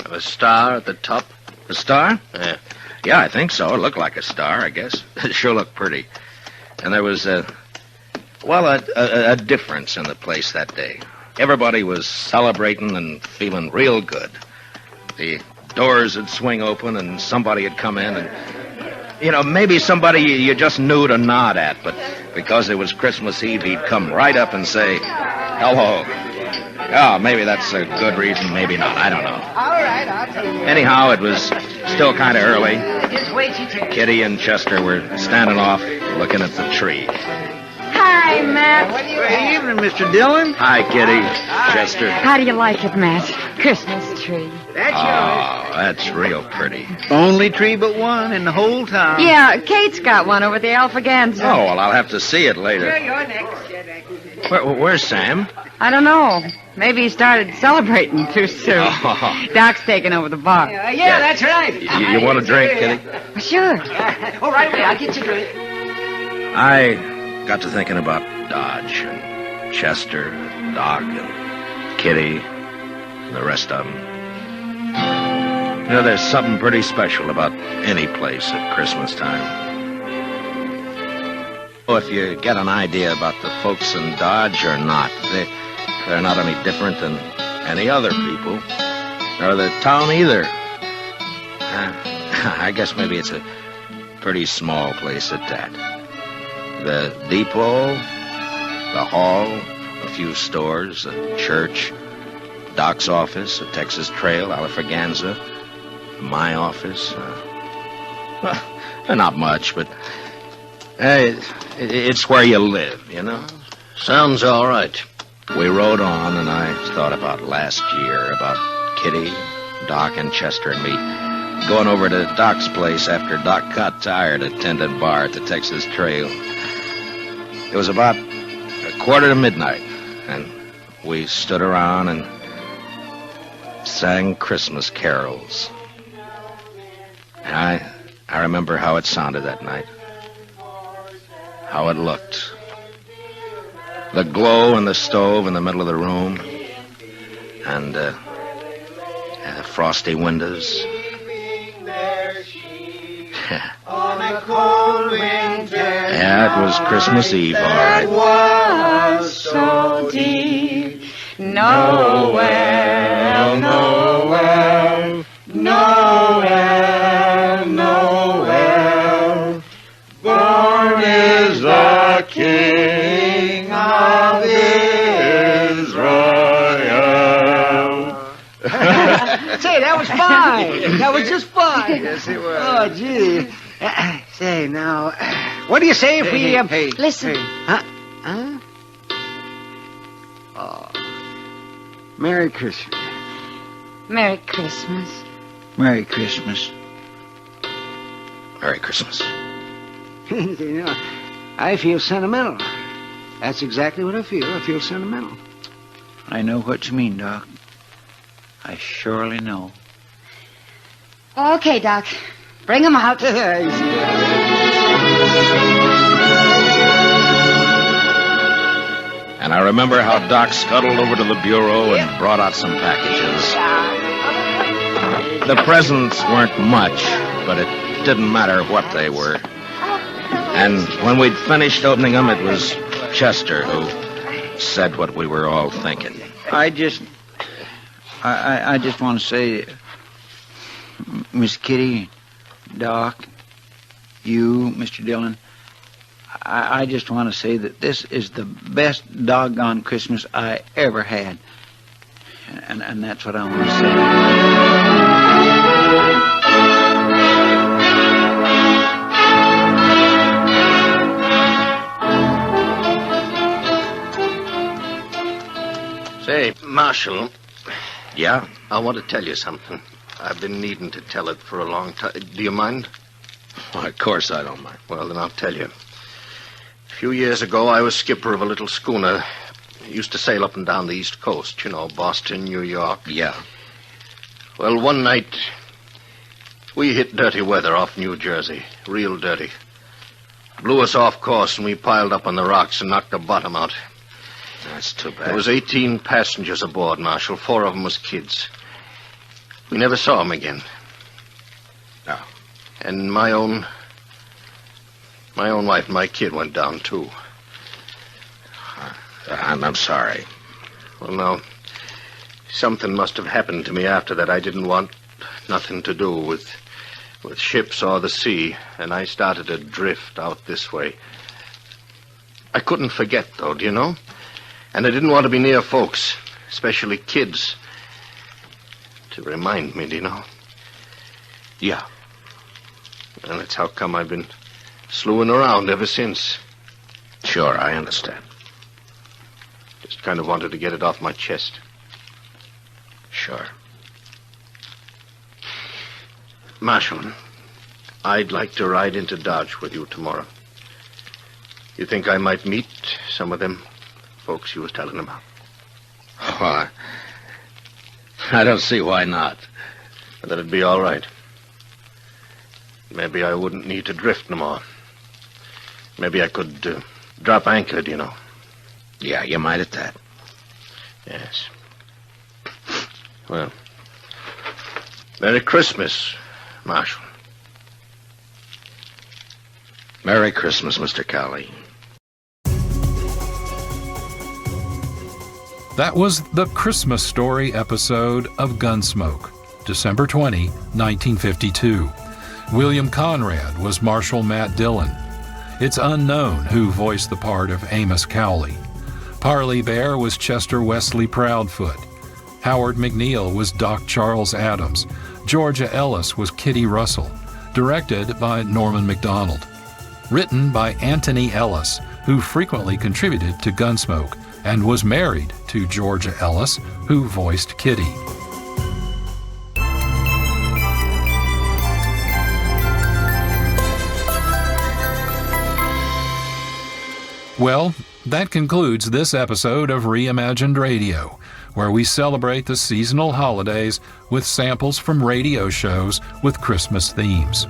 A star at the top? A star? Yeah. Yeah, I think so. It looked like a star, I guess. It sure looked pretty. And there was, a difference in the place that day. Everybody was celebrating and feeling real good. The doors would swing open and somebody would come in and, you know, maybe somebody you just knew to nod at, but because it was Christmas Eve, he'd come right up and say, hello. Oh, maybe that's a good reason, maybe not. I don't know. All right, I'll tell you. Anyhow, it was still kind of early. Just wait your turn. Kitty and Chester were standing off looking at the tree. Hi, Matt. Good evening, Mr. Dillon. Hi, Kitty. Chester. How do you like it, Matt? Christmas tree. That's Oh, that's real pretty. Only tree but one in the whole town. Yeah, Kate's got one over at the Alphaganza. Oh, well, I'll have to see it later. You're next. Where's Sam? I don't know. Maybe he started celebrating too soon. Oh. Doc's taking over the bar. Yeah, that's right. You want a drink, Kitty? Sure. All right, I'll get you a drink. I got to thinking about Dodge and Chester, Doc, and Kitty, and the rest of them. You know, there's something pretty special about any place at Christmas time. If you get an idea about the folks in Dodge or not, they're not any different than any other people, or the town either. I guess maybe it's a pretty small place at that. The depot, the hall, a few stores, a church, Doc's office, a Texas Trail, Alphaganza, my office. Well, not much, but it's where you live, you know? Sounds all right. We rode on, and I thought about last year, about Kitty, Doc, and Chester and me going over to Doc's place after Doc got tired at tending bar at the Texas Trail. It was about 1:45, and we stood around and sang Christmas carols. And I remember how it sounded that night, how it looked. The glow in the stove in the middle of the room, and the frosty windows. On a cold winter Yeah, it was Christmas Eve, all right. was so deep. Noel, Noel, Noel, Noel. Born is the King of Israel. Say, that was fine. That was just fine. Yes, it was. Oh, gee. Say, now, what do you say if we... Hey, listen. Huh? Oh. Merry Christmas. Merry Christmas. Merry Christmas. Merry Christmas. You know, I feel sentimental. That's exactly what I feel. I feel sentimental. I know what you mean, Doc. I surely know. Okay, Doc. Bring him out. And I remember how Doc scuttled over to the bureau and brought out some packages. The presents weren't much, but it didn't matter what they were. And when we'd finished opening them, it was Chester who said what we were all thinking. I just want to say, Miss Kitty, Doc, you, Mr. Dillon, I just want to say that this is the best doggone Christmas I ever had. And that's what I want to say. Say, Marshal. Yeah? I want to tell you something. I've been needing to tell it for a long time. Do you mind? Well, of course I don't mind. Well, then I'll tell you. A few years ago, I was skipper of a little schooner. Used to sail up and down the East Coast, you know, Boston, New York. Yeah. Well, one night, we hit dirty weather off New Jersey. Real dirty. Blew us off course, and we piled up on the rocks and knocked the bottom out. That's too bad. There was 18 passengers aboard, Marshal. 4 of them was kids. We never saw them again. No. And my own wife and my kid went down, too. I'm sorry. Well, now, something must have happened to me after that. I didn't want nothing to do with ships or the sea, and I started to drift out this way. I couldn't forget, though, do you know? And I didn't want to be near folks, especially kids, to remind me, do you know? Yeah. And that's how come I've been slewing around ever since. Sure, I understand. Just kind of wanted to get it off my chest. Sure. Marshal, I'd like to ride into Dodge with you tomorrow. You think I might meet some of them folks you was telling about? Oh, I don't see why not. That'd be all right. Maybe I wouldn't need to drift no more. Maybe I could drop anchor, do you know? Yeah, you might at that. Yes. Well, Merry Christmas, Marshal. Merry Christmas, Mr. Cowley. That was the Christmas Story episode of Gunsmoke, December 20, 1952. William Conrad was Marshal Matt Dillon. It's unknown who voiced the part of Amos Cowley. Parley Bear was Chester Wesley Proudfoot. Howard McNeil was Doc Charles Adams. Georgia Ellis was Kitty Russell. Directed by Norman MacDonald. Written by Anthony Ellis, who frequently contributed to Gunsmoke and was married to Georgia Ellis, who voiced Kitty. Well, that concludes this episode of Reimagined Radio, where we celebrate the seasonal holidays with samples from radio shows with Christmas themes.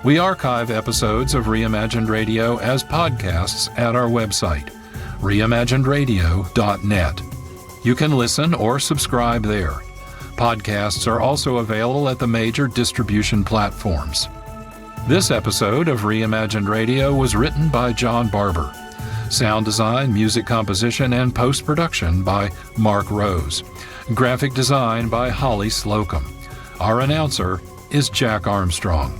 We archive episodes of Reimagined Radio as podcasts at our website, reimaginedradio.net. You can listen or subscribe there. Podcasts are also available at the major distribution platforms. This episode of Reimagined Radio was written by John Barber. Sound design, music composition, and post-production by Marc Rose. Graphic design by Holly Slocum. Our announcer is Jack Armstrong.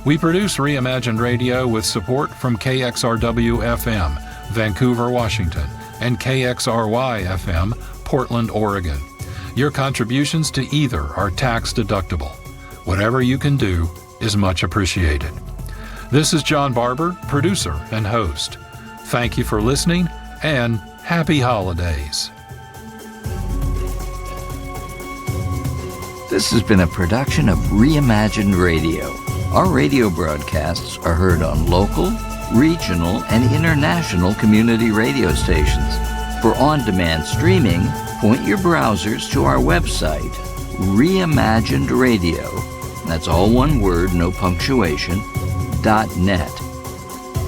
We produce Reimagined Radio with support from KXRW-FM, Vancouver, Washington, and KXRY-FM, Portland, Oregon. Your contributions to either are tax-deductible. Whatever you can do is much appreciated. This is John Barber, producer and host. Thank you for listening, and happy holidays. This has been a production of Reimagined Radio. Our radio broadcasts are heard on local, regional, and international community radio stations. For on-demand streaming, point your browsers to our website, Reimagined Radio. That's all one word, no punctuation, .net.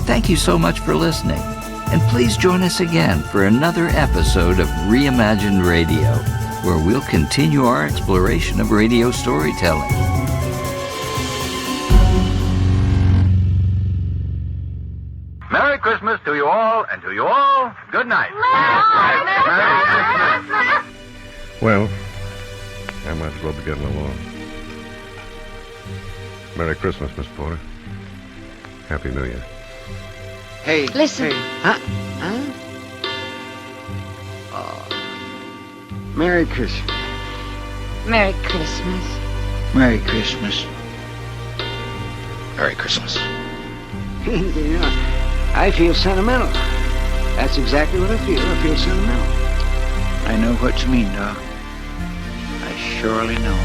Thank you so much for listening, and please join us again for another episode of Reimagined Radio, where we'll continue our exploration of radio storytelling. Merry Christmas to you all, and to you all, good night. Merry Christmas. Well, I might as well be getting along. Merry Christmas, Miss Porter. Happy New Year. Hey. Listen. Hey. Huh? Merry Christmas. Merry Christmas. Merry Christmas. Merry Christmas. You know, I feel sentimental. That's exactly what I feel. I feel sentimental. I know what you mean, Doc. I surely know.